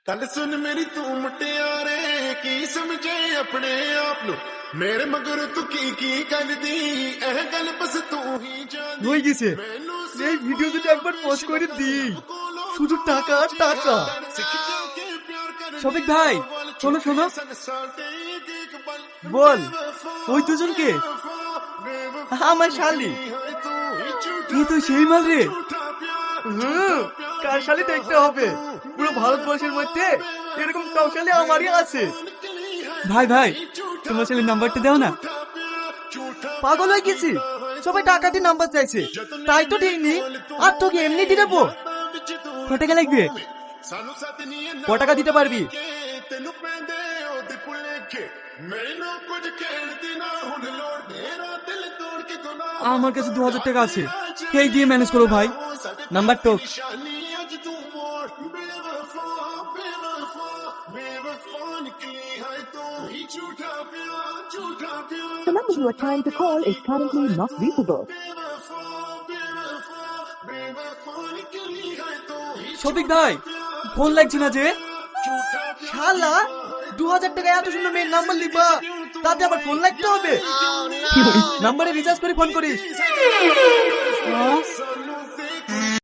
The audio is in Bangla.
गल सुन मेरी तू मुटियारे की समझे अपने आप नु मेरे मगर तू की कर दी एह गल बस तू ही जान হয়ে গেছে এই ভিডিও যদি একবার পোস্ট করে দিই শুধু টাকা টাকা শফিক ভাই শোনো শোনো বল ওই দুজনকে আমার শালি কি তুই সেই মাল রে কার শালি দেখতে হবে পুরো ভারতবর্ষের মধ্যে এরকম কাউশালি আমারই আছে ভাই ভাই তোমার ছেলের নাম্বারটা দাও না পাগল হয়ে গেছি সবাই টাকা দিয়ে নাম্বার চাইছে তাই তো দিইনি আর তোকে এমনি দিয়ে দেবো কত টাকা লাগবে ক টাকা দিতে পারবি আমার কাছে 2000 টাকা আছে এই দিয়ে ম্যানেজ করো ভাই নাম্বার তো The number you are trying to call is currently not reachable. Shafiq ভাই ফোন লাগছে না যে শালা 2000 টাকা এত সুন্দর মেয়ের নাম্বার লিখবা তাতে আবার ফোন লাগতে হবে নাম্বারে রিচার্জ করে ফোন করিস